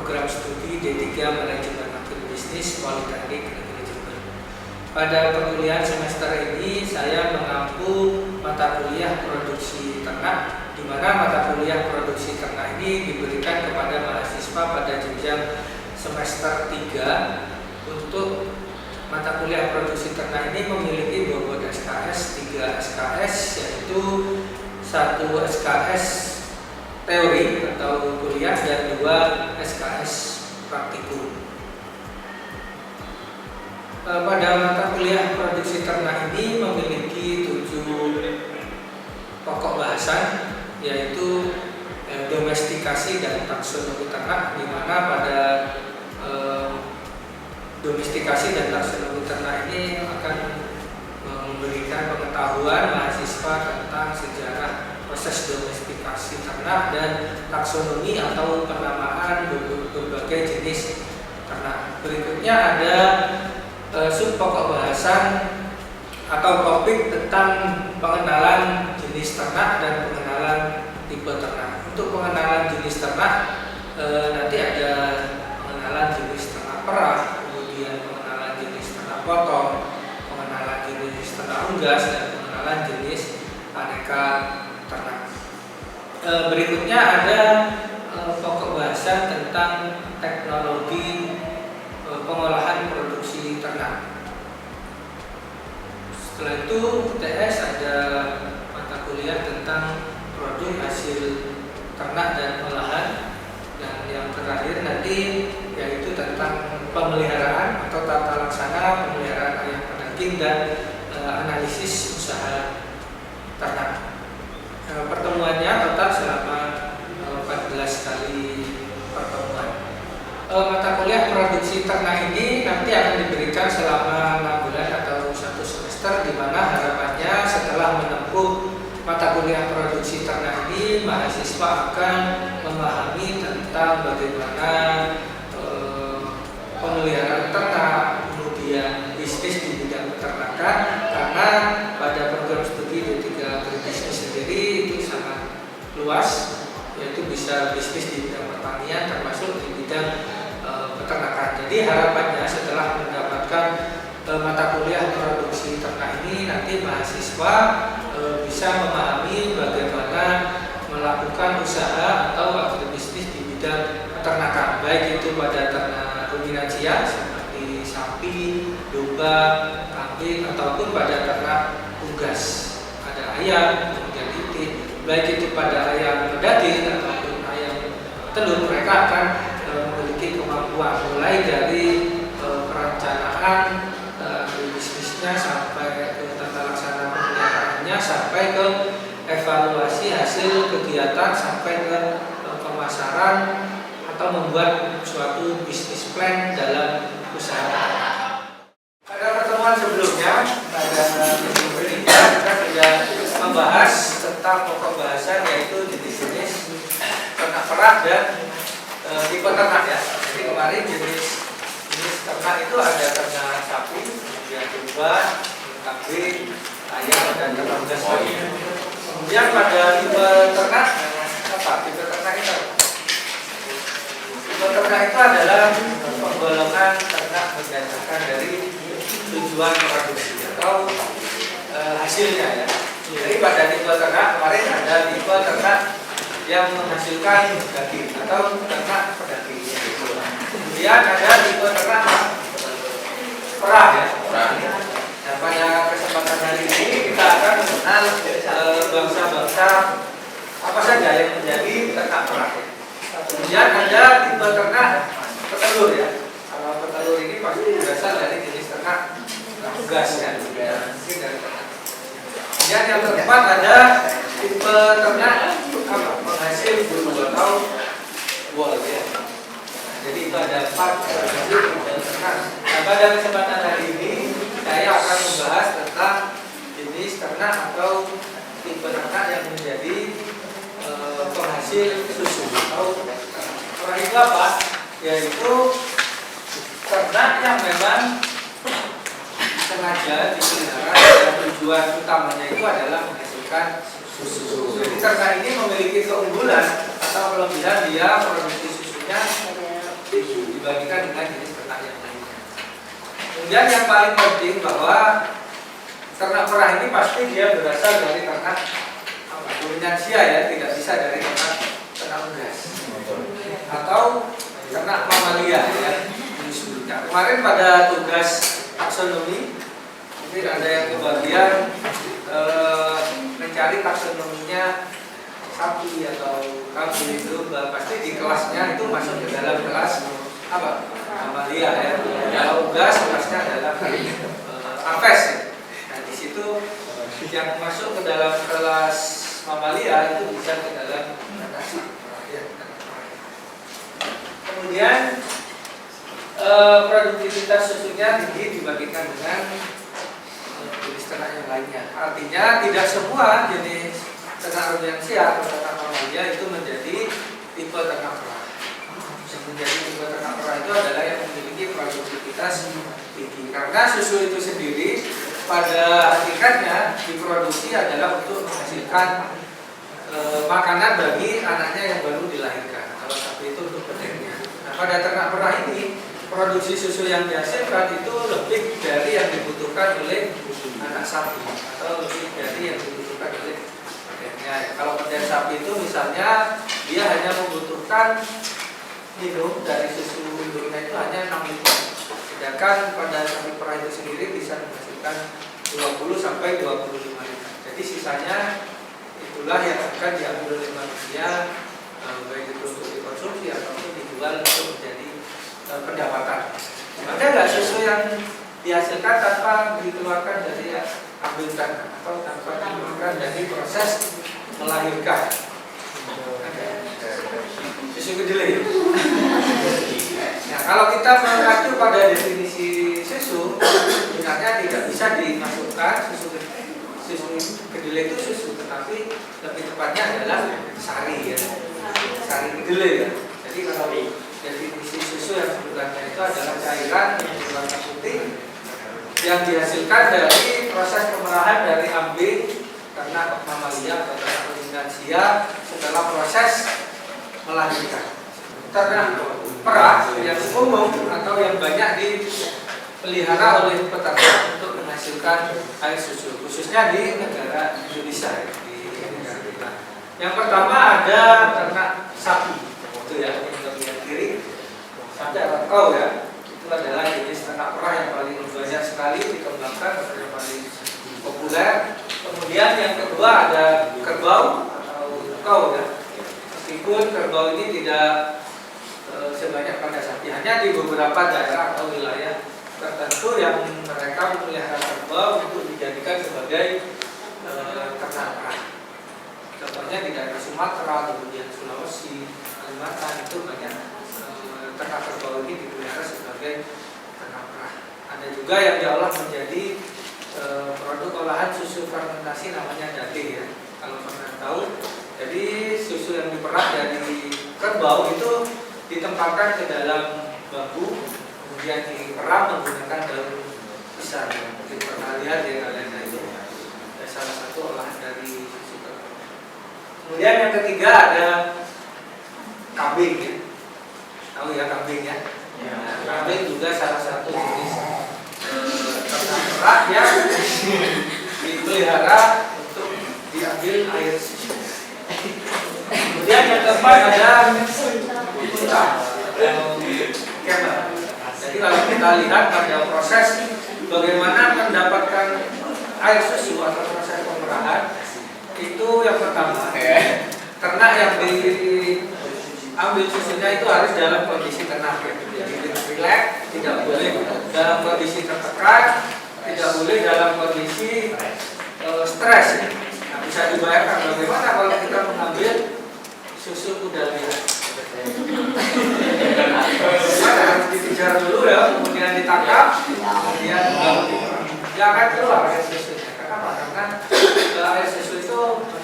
program studi D3 Manajemen Agribisnis Politeknik Negeri Jember. Pada perkuliahan semester ini saya mengampu mata kuliah produksi ternak, di mana mata kuliah produksi ternak ini diberikan kepada mahasiswa pada jenjang semester 3. Untuk mata kuliah produksi ternak ini memiliki bobot SKS 3 SKS, yaitu 1 SKS teori atau kuliah dan 2 SKS praktikum. Pada mata kuliah produksi ternak ini memiliki 7 pokok bahasan, yaitu domestikasi dan taksonomi ternak, di mana pada domestikasi dan taksonomi ternak ini akan memberikan pengetahuan mahasiswa tentang sejarah proses domestikasi ternak dan taksonomi atau penamaan berbagai jenis ternak. Berikutnya ada sub pokok bahasan atau topik tentang pengenalan jenis ternak dan pengenalan tipe ternak. Untuk pengenalan jenis ternak nanti ada pengenalan jenis ternak perah, kemudian pengenalan jenis ternak potong, pengenalan jenis ternak unggas, dan pengenalan jenis aneka ternak. Berikutnya ada pokok bahasan tentang teknologi pengolahan produksi ternak. Setelah itu TS ada mata kuliah tentang produk hasil ternak dan olahan, dan yang terakhir nanti yaitu tentang pemeliharaan atau tata laksana pemeliharaan ayam pedaging dan analisis usaha ternak. Pertemuannya total selama 14 kali pertemuan. Mata kuliah produksi ternak ini nanti akan diberikan selama 6 bulan atau 1 semester, di mana harapannya setelah menempuh mata kuliah produksi ternak ini mahasiswa akan memahami tentang bagaimana pemeliharaan ternak, kemudian bisnis di bidang peternakan, karena pada program studi D3 Agribisnis sendiri itu sangat luas, yaitu bisa bisnis di bidang pertanian termasuk di bidang peternakan. Jadi harapannya setelah mendapatkan mata kuliah produksi ternak ini nanti mahasiswa bisa memahami bagaimana melakukan usaha atau agribisnis di bidang peternakan, baik itu pada ternak ruminansia seperti sapi, domba, kambing, ataupun pada ternak unggas, ada ayam, kemudian itik, baik itu pada ayam pedaging ataupun ayam telur. Mereka akan memiliki kemampuan mulai dari perencanaan bisnisnya sampai ke tata laksana pemeliharaannya, sampai ke evaluasi hasil kegiatan, sampai ke pemasaran atau membuat suatu bisnis plan dalam usaha. Pada pertemuan sebelumnya, pada minggu ini kita sudah membahas tentang pokok bahasan, yaitu jenis-jenis ternak perah dan tipe ternak ya. Jadi kemarin jenis ternak itu ada ternak sapi, kemudian domba, kambing, ayam, dan ternak unggas. Kemudian pada tipe ternak apa? Tipe ternak itu apa? Tipe ternak itu adalah penggolongan ternak berdasarkan dari tujuan produksi atau hasilnya ya. Jadi pada tipe ternak kemarin ada tipe ternak yang menghasilkan daging atau ternak pedaging. Kemudian ada tipe ternak perah ya. Nah, pada kesempatan hari ini kita akan mengenal bangsa-bangsa apa saja yang menjadi ternak perah. Kemudian ada tipe ternak petelur ya. Kalau petelur ini pasti berasal dari jenis ternak unggas ya. Kemudian yang keempat ada tipe ternak penghasil bulu atau wol ya. Jadi itu ada 4 ternak. Nah, pada kesempatan hari ini saya akan membahas tentang jenis ternak atau tipe ternak yang menjadi penghasil susu atau perah itu apa? Yaitu ternak yang memang sengaja dipelihara dan tujuan utamanya itu adalah menghasilkan susu. Jadi ternak ini memiliki keunggulan atau kelebihan, dia produksi susunya dibandingkan dengan jenis ternak yang lainnya. Kemudian yang paling penting bahwa ternak perah ini pasti dia berasal dari ternak dominansia ya, tidak bisa dari ternak unggas atau ternak mamalia ya. Nah, kemarin pada tugas taksonomi mungkin ada yang kebagian mencari taksonominya sapi atau kambing itu, pasti di kelasnya itu masuk ke dalam kelas apa? Mamalia ya. Kalau unggas kelasnya adalah Aves ya. Nah di situ yang masuk ke dalam kelas mamalia itu bisa ke dalam nasi. Kemudian produktivitas susunya tinggi dibandingkan dengan jenis ternak yang lainnya. Artinya tidak semua jenis ternak rumensia atau ternak mamalia itu menjadi tipe ternak perah. Yang menjadi tipe ternak perah itu adalah yang memiliki produktivitas tinggi. Karena susu itu sendiri pada hakikatnya diproduksi adalah untuk menghasilkan makanan bagi anaknya yang baru dilahirkan. Kalau sapi itu untuk bedennya. Nah, pada ternak perah ini produksi susu yang dihasilkan itu lebih dari yang dibutuhkan oleh anak sapi atau lebih dari yang dibutuhkan oleh bedennya. Kalau beden sapi itu misalnya dia hanya membutuhkan minum dari susu induknya itu hanya 6 liter. Sedangkan pada sapi perah itu sendiri bisa menghasilkan 20 sampai 25 liter. Jadi sisanya itulah yang akan diambil oleh manusia, baik itu untuk dikonsumsi ataupun dijual untuk menjadi pendapatan. Ada nggak susu yang dihasilkan tanpa dikeluarkan dari ambilkan atau tanpa dikeluarkan dari proses melahirkan? Susu kedelai. Nah, kalau kita mengacu pada definisi susu, sebenarnya tidak bisa dimasukkan susu kedelai itu susu, tetapi lebih tepatnya adalah sari ya, sari kedelai ya. Jadi kalau definisi susu yang sebenarnya itu adalah cairan yang berwarna putih yang dihasilkan dari proses pemerahan dari ambing ternak mamalia atau ternak ruminansia setelah proses melahirkan. Ternak perah yang umum atau yang banyak dipelihara oleh peternak untuk menghasilkan air susu, khususnya di negara Indonesia. Di negara kita. Yang pertama ada ternak sapi, itu ya, yang bagian kiri. Ada rakau ya, itu adalah jenis ternak perah yang paling banyak sekali dikembangkan atau yang paling populer. Kemudian yang kedua ada kerbau atau rakau ya. Meskipun kerbau ini tidak sebanyak pada sapi, hanya di beberapa daerah atau wilayah tertentu yang mereka memelihara kerbau untuk dijadikan sebagai ternak perah. Contohnya di daerah Sumatera, kemudian Sulawesi, Kalimantan itu banyak ternak kerbau ini dipelihara sebagai ternak perah. Ada juga yang diolah menjadi produk olahan susu fermentasi namanya dade ya. Kalau pernah tahu, jadi susu yang diperah dari kerbau itu ditempatkan ke dalam bambu, kemudian diperah menggunakan daun pisang. Mungkin pernah lihat ya kalian itu. Salah satu olahan dari susu kerbau. Kemudian yang ketiga ada kambing ya. Tahu ya kambing ya? Nah, kambing juga salah satu jenis ternak perah yang dipelihara untuk diambil air susu. Kemudian yang keempat ada unta atau camel. Jadi kalau kita lihat pada proses bagaimana mendapatkan air susu atau proses pemerahan, itu yang pertama ternak yang diambil susunya itu harus dalam kondisi tenang, jadi relax, tidak boleh dalam kondisi tertekan, tidak boleh dalam kondisi stres. Nah, bisa dibayangkan bagaimana kalau kita mengambil susu kuda liar. Harus dikejar dulu ya, kemudian ditangkap, kemudian dia akan keluar air susunya. Kenapa? Karena air susu itu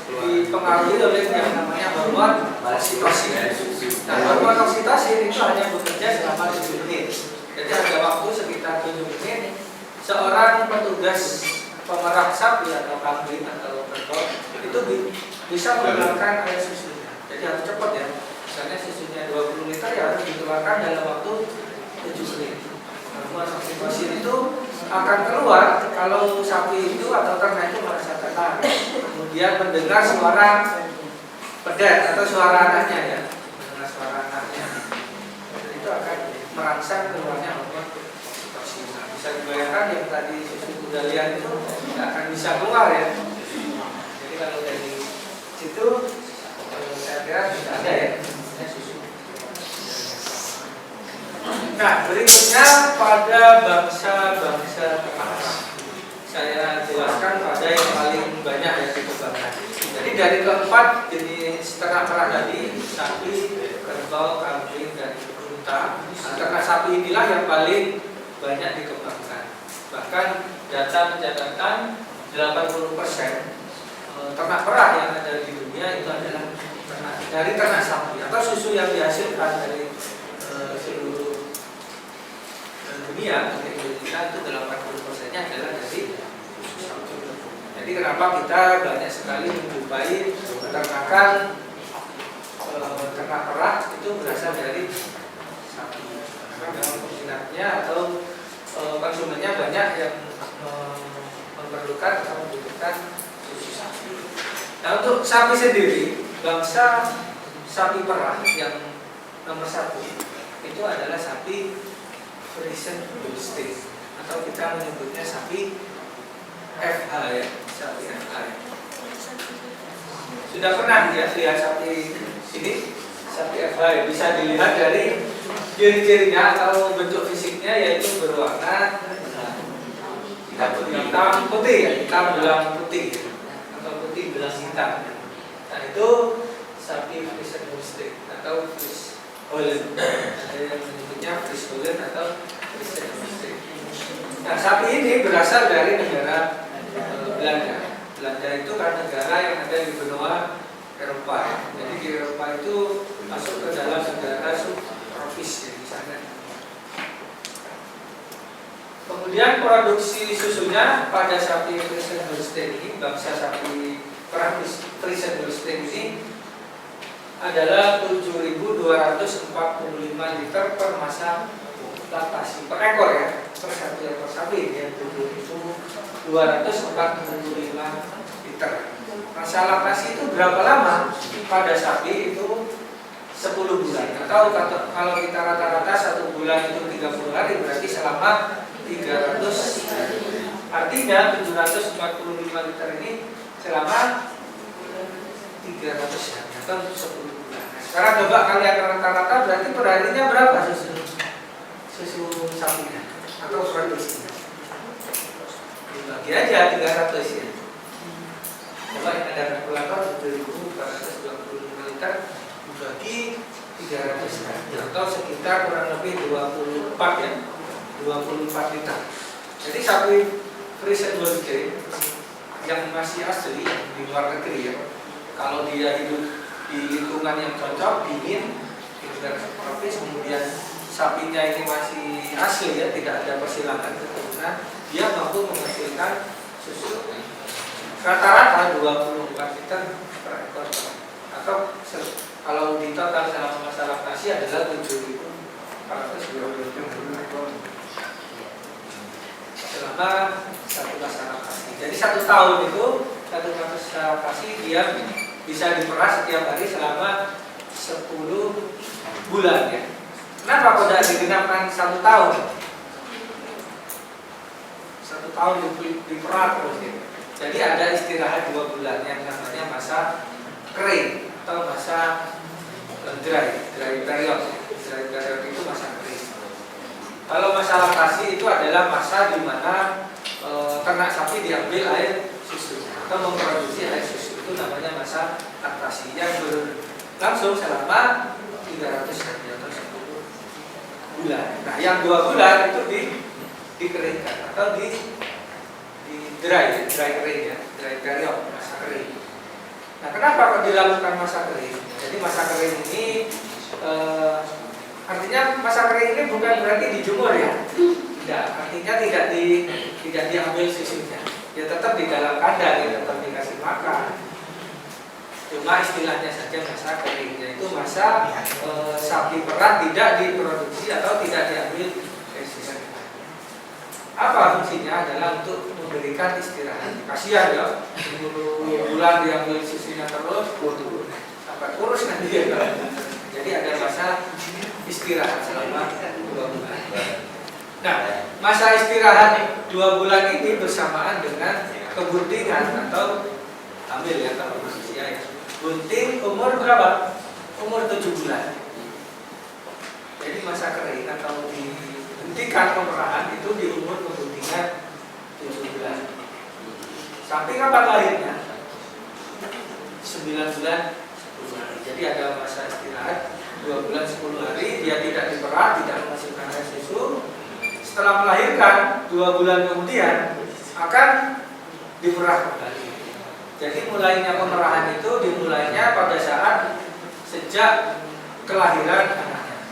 dipengaruhi oleh yang namanya hormon oksitosin. Nah, hormon oksitosin itu hanya bekerja selama 7 menit. Jadi ada waktu sekitar 7 menit seorang petugas pemerah sapi atau kambing atau kerbau itu bisa mengeluarkan air susunya. Jadi harus cepat ya. Misalnya susunya 20 liter ya harus dikeluarkan dalam waktu akan keluar kalau sapi itu atau ternak itu merasa tertarik, kemudian mendengar suara pedet atau suara anaknya ya, mendengar suara anaknya, itu akan merangsang keluarnya hormon oksitosin. Bisa dibayangkan yang tadi susu kudalian itu tidak akan bisa keluar ya. Jadi kalau dari situ saya kira tidak ada ya susu. Nah, berikutnya pada bangsa-bangsa ternak, saya jelaskan pada yang paling banyak yang dikembangkan. Jadi dari keempat jenis ternak perah tadi, sapi, kerbau, kambing, dan unta, ternak sapi inilah yang paling banyak dikembangkan. Bahkan data mencatatkan 80% ternak perah yang ada di dunia itu adalah dari ternak sapi atau susu yang dihasilkan dari seluruh dunia. Di Indonesia itu 80%-nya adalah dari susu sapi. Jadi kenapa kita banyak sekali menjumpai peternakan ternak perah itu berasal dari sapi. Karena memang peminatnya atau konsumennya banyak yang memerlukan atau membutuhkan susu sapi. Nah, untuk sapi sendiri, bangsa sapi perah yang nomor 1 itu adalah sapi Friesian Holstein atau kita menyebutnya sapi FH ya, sapi FH ya. Sudah pernah ya lihat sapi sini, sapi FH ya. Bisa dilihat dari ciri-cirinya atau bentuk fisiknya, yaitu berwarna hitam putih ya, hitam belang putih atau putih belang hitam. Nah, itu sapi Friesian Holstein atau Fries Holland. Ada yang menyebutnya Fries Holland atau Friesian Holstein. Nah, sapi ini berasal dari negara Belanda. Belanda itu kan negara yang ada di benua Eropa. Jadi di Eropa itu masuk ke dalam negara subtropis ya, di sana. Kemudian produksi susunya pada sapi Friesian Holstein ini, bangsa sapi perah Friesian Holstein ini adalah 7.245 liter per masa laktasi per ekor ya, per satu ekor sapi ya, 7.245 liter. Masa laktasi itu berapa lama? Pada sapi itu 10 bulan, atau kalau kita rata-rata 1 bulan itu 30 hari, berarti selama 300 hari. Artinya 745 liter ini selama 300 hari atau 10 bulan. Nah, sekarang coba kalian rata-rata, berarti per harinya berapa susu sapinya atau produksinya? Dibagi aja 300 ya. Coba yang ada kalkulator 7.425 liter dibagi 300 hari atau sekitar kurang lebih 24 ya, 24 liter. Jadi sapi Friesian Holstein yang masih asli di luar negeri ya, kalau dia hidup di lingkungan yang cocok, dingin, di negara tropis, kemudian sapinya ini masih asli ya, tidak ada persilangan keturunan, dia mampu menghasilkan susu rata-rata 24 liter per ekor, atau kalau di total selama masa laktasi adalah 7.420 ekor selama satu masa laktasi. Jadi 1 tahun itu, 1 masa laktasi dia bisa diperah setiap hari selama 10 bulan ya. Kenapa kok tidak digenapkan 1 tahun? 1 tahun diperah terus ya. Jadi ada istirahat 2 bulan yang namanya masa kering atau masa dry period. Dry period itu masa kering. Kalau masa laktasi itu adalah masa di mana ternak sapi diambil air susu atau memproduksi air susu, itu namanya masa laktasi yang berlangsung selama 300 hari atau 10 bulan. Nah, yang 2 bulan itu dikeringkan atau di dry kering ya, dry period, masa kering. Nah, kenapa kok dilakukan masa kering? Jadi masa kering ini artinya masa kering ini bukan berarti dijemur ya. Tidak, artinya tidak diambil susunya. Ya tetap di dalam kandang, ya tetap dikasih makan. Cuma istilahnya saja masa kering, yaitu masa sapi perah tidak diproduksi atau tidak diambil susunya. Apa fungsinya? Adalah untuk memberikan istirahat. Kasihan ya, 10 bulan diambil susunya terus, sampai kurus nanti ya. Jadi ada masa istirahat selama 2 bulan. Nah, masa istirahat 2 bulan ini bersamaan dengan kebuntingan atau hamil ya kalau manusia ya. Bunting umur berapa? Umur 7 bulan. Jadi masa kering atau dihentikan pemerahan itu di umur kebuntingan 7 bulan. Sampai kapan lahirnya? 9 bulan 10 hari. Jadi ada masa istirahat 2 bulan 10 hari. Dia tidak diperah, tidak menghasilkan air susu. Setelah melahirkan 2 bulan kemudian akan diperah kembali. Jadi mulainya pemerahan itu dimulainya pada saat sejak kelahiran anaknya.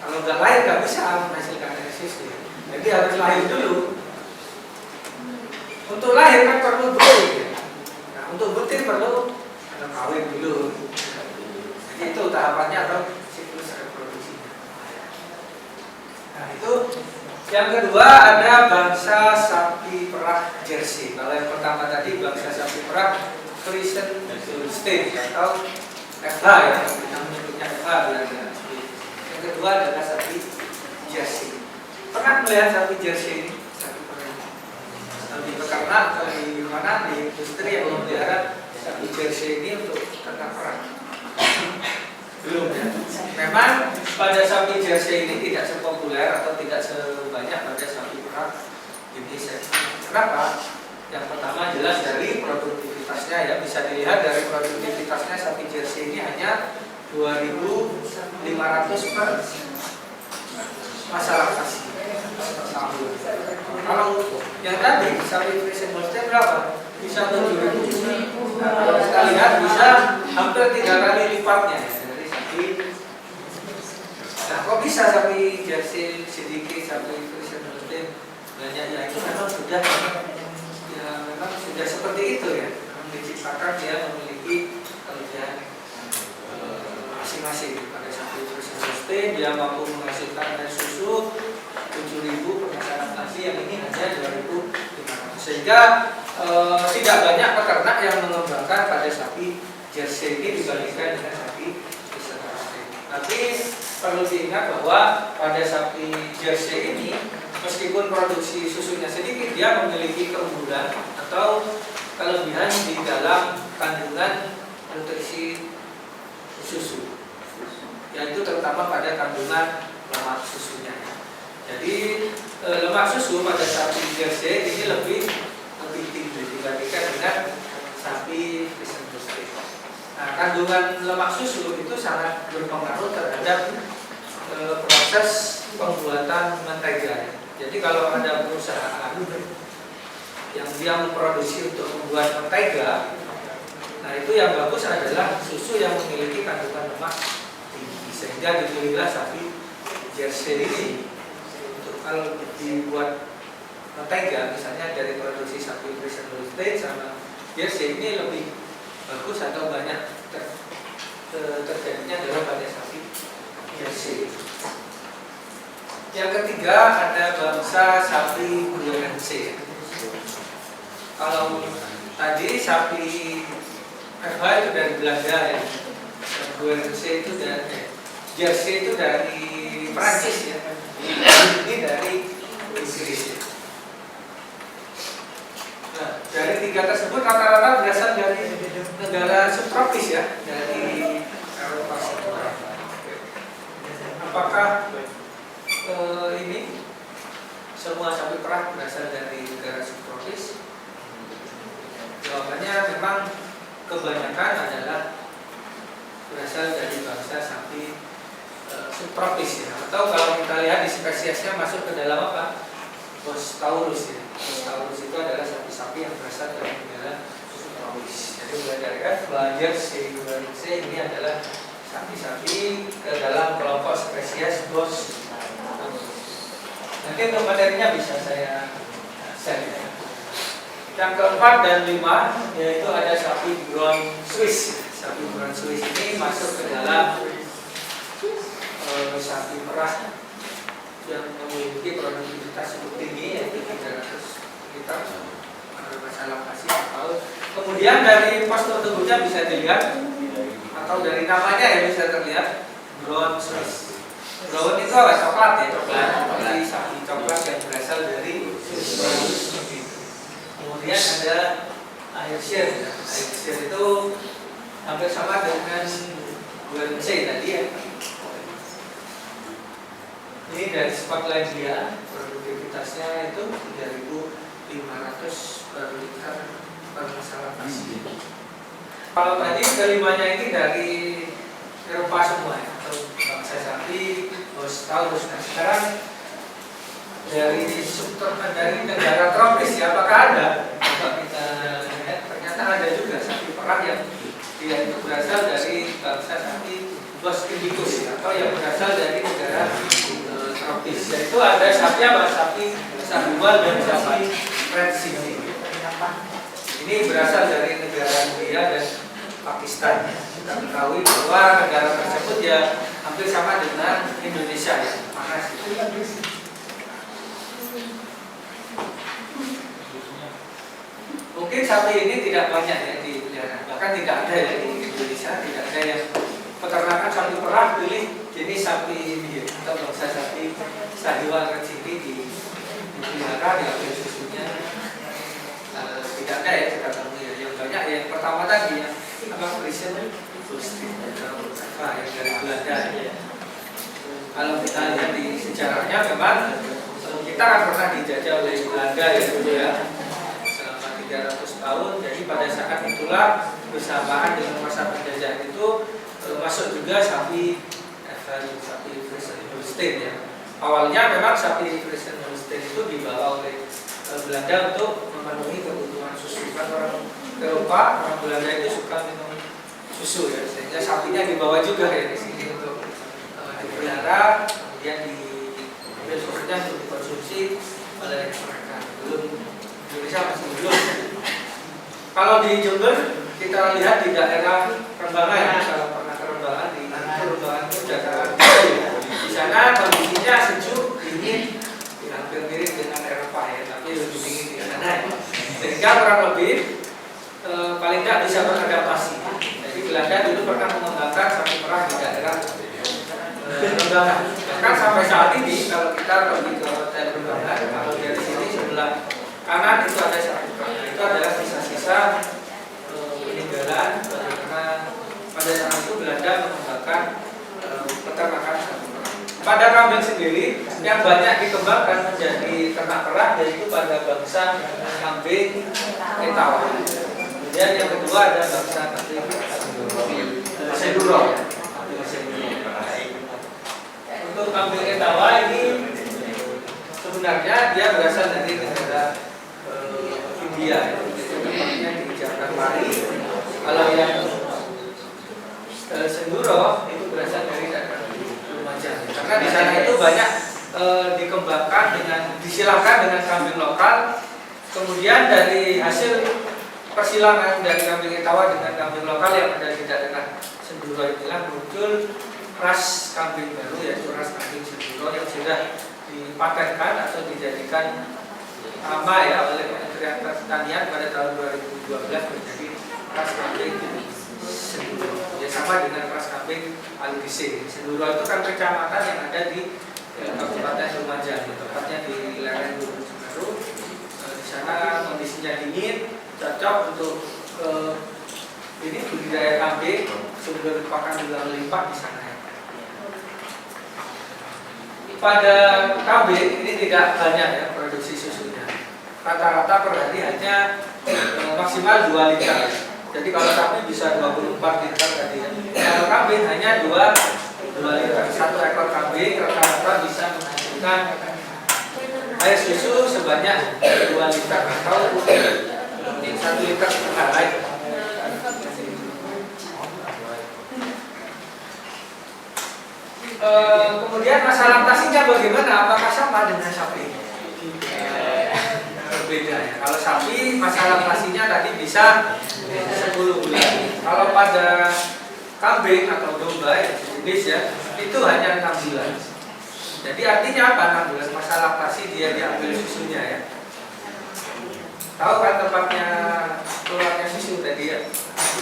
Kalau nggak lahir nggak bisa menghasilkan air susu. Jadi harus lahir dulu. Untuk lahir kan perlu beting. Nah, untuk beting perlu ada kawin dulu. Jadi itu tahapannya atau siklus reproduksinya. Nah itu. Yang kedua ada bangsa sapi perah Jersey. Kalau yang pertama tadi bangsa sapi perah Friesian Holstein atau FH ya, yang menyebutnya FH biasanya. Yang kedua adalah sapi Jersey. Pernah melihat sapi Jersey ini? Sapi perah. Di peternak atau di mana di industri yang memelihara sapi Jersey ini untuk ternak perah? Belum ya. Memang pada sapi Jersey ini tidak sepopuler atau tidak sebanyak pada sapi perah jenis. Kenapa? Yang pertama jelas dari produktivitasnya ya, bisa dilihat dari produktivitasnya sapi Jersey ini hanya 2.500 per masa laktasi per tahun. Kalau yang tadi sapi Friesian Holstein berapa? Bisa 7.000. Nah, kalau kita lihat bisa hampir 3 kali lipatnya ya. Nah, kok bisa sapi Jersey sedikit, sapi Friesian Holstein banyak ya? Itu memang sudah seperti itu ya. Memang diciptakan dia memiliki kelebihan masing-masing. Pada sapi Friesian Holstein dia mampu menghasilkan air susu 7.000 per masa laktasi, yang ini hanya 2.500. Sehingga tidak banyak peternak yang mengembangkan pada sapi Jersey ini dibandingkan dengan sapi Friesian Holstein. Tapi perlu diingat bahwa pada sapi Jersey ini meskipun produksi susunya sedikit, dia memiliki keunggulan atau kelebihan di dalam kandungan nutrisi susu, yaitu terutama pada kandungan lemak susunya. Jadi lemak susu pada sapi Jersey ini lebih tinggi dibandingkan dengan sapi Friesian Holstein. Nah, kandungan lemak susu itu sangat berpengaruh terhadap proses pembuatan mentega. Jadi kalau ada perusahaan yang dia memproduksi untuk membuat mentega, nah itu yang bagus adalah susu yang memiliki kandungan lemak tinggi, sehingga dipilihlah sapi Jersey ini untuk kalau dibuat mentega, misalnya dari produksi sapi Friesian Holstein sama Jersey ini lebih bagus atau banyak terjadinya adalah pada sapi Jersey. Yang ketiga ada bangsa sapi Guernsey. Kalau tadi sapi FH itu dari Belanda ya, Guernsey itu dari Jersey itu dari Prancis ya, ini dari Inggris ya. Nah, dari tiga tersebut rata-rata berasal dari negara subtropis ya, dari Eropa Selatan. Apakah ini semua sapi perah berasal dari negara subtropis? Jawabannya memang kebanyakan adalah berasal dari bangsa sapi subtropis ya. Atau kalau kita lihat di spesiesnya masuk ke dalam apa? Bos Taurus ya. Bos Taurus itu adalah sapi-sapi yang berasal dari negara subtropis. Jadi mulai dari F, Jersey, Guernsey ini adalah sapi-sapi ke dalam kelompok spesies Bos. Nanti untuk materinya bisa saya share ya. Yang keempat dan 5 yaitu ada sapi Brown Swiss. Sapi Brown Swiss ini masuk ke dalam sapi perah yang memiliki produktivitas cukup tinggi yaitu 300 liter masa laktasi tahun. Kemudian dari postur tubuhnya bisa dilihat atau dari namanya ya bisa terlihat brown Swiss. Brown itu apa? Coklat ya, coklat. Jadi sapi coklat yang berasal dari Swiss. Kemudian ada Ayrshire. Ayrshire itu hampir sama dengan Guernsey tadi ya. Ini dari Skotlandia, produktivitasnya itu 3.500 per liter per masa laktasi. Kalau tadi kelimanya ini dari Eropa semua ya, atau bangsa sapi, Taurus. Nah sekarang dari negara tropis ya, apakah ada? Coba kita lihat, ternyata ada juga sapi perah yang dia itu berasal dari bangsa sapi Bos Indicus ya, atau yang berasal dari negara tropis. Yaitu ada sapi apa? Sapi Sahiwal dan sapi Red Sydney. Ini berasal dari negara India dan Pakistan. Kita ketahui bahwa negara tersebut ya hampir sama dengan Indonesia ya. Mana sih? Mungkin sapi ini tidak banyak ya dipelihara, bahkan tidak ada ya di Indonesia, tidak ada yang peternakan sapi perah pilih jenis sapi ini atau bangsa sapi Sahiwal Red Sydney dipelihara diambil susunya. Tidak ada ya kita temui ya. Yang banyak yang pertama tadi ya apa Friesian Holstein yang dari Belanda ya. Kalau kita lihat di sejarahnya memang kita kan pernah dijajah oleh Belanda ya dulu ya selama 300 tahun. Jadi pada saat itulah bersamaan dengan masa penjajahan itu masuk juga sapi Friesian Holstein ya. Awalnya memang sapi Friesian Holstein itu dibawa oleh Belanda untuk memenuhi kebutuhan susu. Kan orang Eropa, orang Belanda itu suka minum susu ya, sehingga sapinya dibawa juga ya di sini untuk dipelihara, kemudian diambil susunya untuk dikonsumsi oleh mereka. Belum Indonesia masih belum. Kalau di Jember kita lihat di daerah Rembangan ya, kalau pernah ke Rembangan di Rembangan itu dataran di sana kondisinya sejuk, dingin, hampir mirip dengan Eropa ya, tapi lebih dingin di sana. Sehingga kurang lebih paling tidak bisa beradaptasi. Jadi Belanda dulu pernah mengembangkan sapi perah di daerah Rembangan. Bahkan sampai saat ini kalau kita pergi ke hotel Rembangan, kalau dari sini sebelah kanan itu ada sapi perah. Itu adalah sisa-sisa peninggalan karena pada saat itu Belanda mengembangkan peternakan sapi perah. Pada kambing sendiri yang banyak dikembangkan menjadi ternak perah yaitu pada bangsa kambing Etawa. Kemudian yang kedua ada bangsa kambing Senduro. Untuk kambing Etawa ini sebenarnya dia berasal dari negara India, tempatnya di Jakarta. Kalau yang Senduro itu berasal dari daerah Lumajang. Karena di sana itu banyak dikembangkan dengan disilakan dengan kambing lokal. Kemudian dari hasil persilangan dari kambing Etawa dengan kambing lokal yang ada di daerah Senduro inilah muncul ras kambing baru yaitu ras kambing Senduro yang sudah dipatenkan atau dijadikan nama ya oleh Kementerian Pertanian pada tahun 2012 menjadi ras kambing Senduro. Ya sama dengan ras kambing Alugise. Senduro itu kan kecamatan yang ada di Kabupaten Lumajang, tepatnya di lereng Gunung Semeru. Di sana kondisinya dingin, cocok untuk ini budidaya kambing, sumber pakan juga melimpah di sana. Pada kambing ini tidak banyak ya produksi susunya. Rata-rata per hari hanya maksimal 2 liter. Jadi kalau sapi bisa 24 liter tadi ya. Kalau kambing hanya 2 liter. Satu ekor kambing rata-rata bisa menghasilkan air susu sebanyak 2 liter atau 1 liter per hari. Kemudian masa laktasinya bagaimana? Apakah sama dengan sapi? Berbeda ya. Kalau sapi masa laktasinya tadi bisa 10 bulan. Kalau pada kambing atau domba jenis ya itu hanya 6 bulan. Jadi artinya apa 6 bulan masa laktasi dia diambil susunya ya. Tahu kan tempatnya keluarnya susu tadi ya?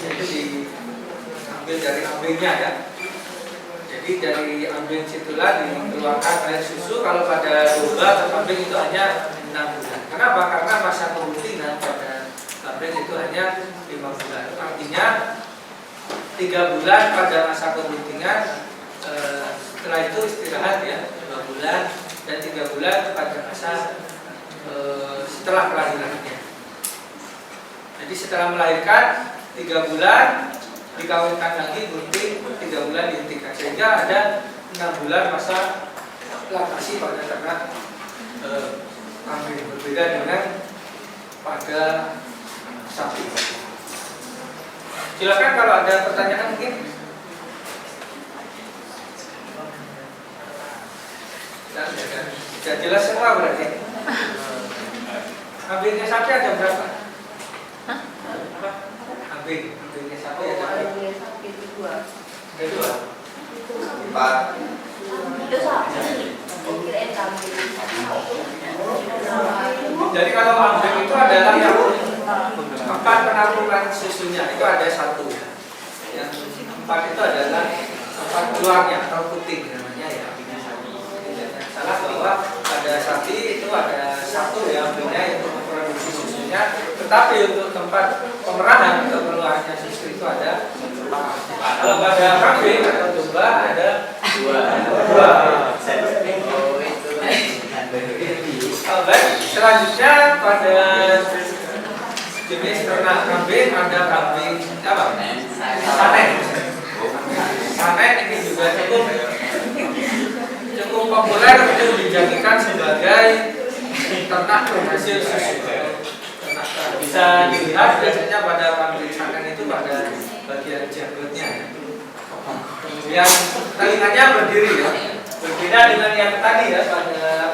Itu diambil dari ambingnya ya. Jadi dari ambing situlah dikeluarkan air susu. Kalau pada domba atau kambing itu hanya 6 bulan. Kenapa? Karena masa pembuntingan pada kambing itu hanya 5 bulan. Artinya 3 bulan pada masa pembuntingan, setelah itu istirahat ya 2 bulan dan 3 bulan pada masa setelah kelahirannya. Jadi setelah melahirkan 3 bulan dikawinkan lagi, bunting 3 bulan dihentikan, sehingga ada 6 bulan masa laktasi pada ternak kambing, berbeda dengan pada sapi. Silakan kalau ada pertanyaan mungkin. Sudah jelas semua berarti. Kambingnya sapi ada berapa? Kambingnya sapi ada berapa? Ada 2. 4. Itu sapi. Kirain kambing. Jadi kalau kambing itu adalah yang tempat penampungan susunya itu ada 1. Yang 4 itu adalah tempat keluarnya atau puting namanya ya. Salah bahwa pada sapi itu ada 1 ya ambingnya untuk memproduksi susunya, tetapi untuk tempat pemerahan atau keluarnya susu itu ada 4. Kalau pada kambing atau domba ada 2. Baik, selanjutnya pada jenis ternak kambing ada kambing apa? Sanen. Sanen ini juga cukup populer untuk dijadikan sebagai ternak penghasil susu. Bisa dilihat biasanya pada kambing sanen itu pada bagian janggutnya. Kemudian telinganya berdiri ya, berbeda dengan yang tadi ya pada.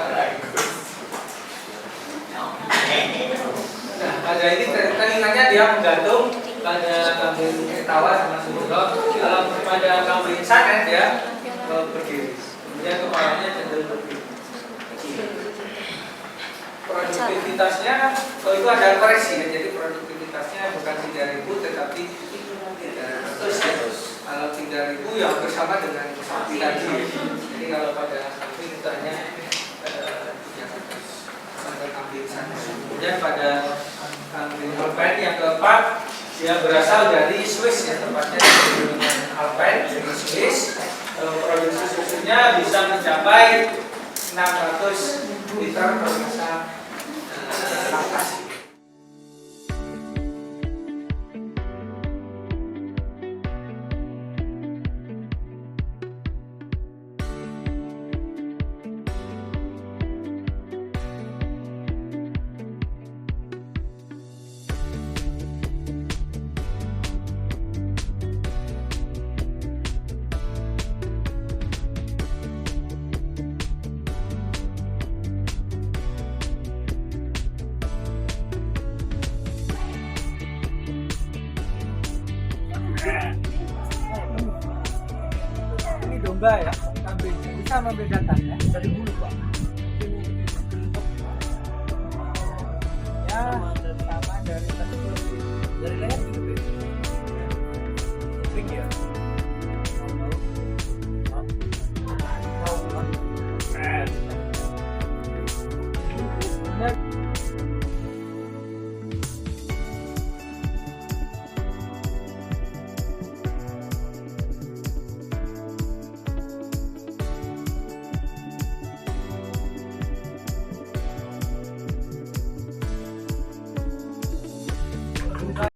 Nah, pada ini telinganya dia menggantung pada kambing tawa sama sumurlok. Kalau pada kambing sanen dia berdiri. Kemudian kepalanya cenderung berdiri. Produktivitasnya, kalau itu ada koreksi ya, jadi produktivitasnya bukan 3.000 tetapi 300 ya. Kalau 3.000 yang bersama dengan sapi tadi. Jadi kalau pada kambing itu hanya 300 sampai kambing sana. Kemudian pada kambing Alpine yang keempat, dia berasal dari Swiss ya, tempatnya di Alpine dari Swiss. Produksi susunya bisa mencapai 600 liter per masa laktasi. Ini domba ya, kambing. Bisa membedakan ya dari bulu Pak. Ya, sama dari leher juga beda. Ya.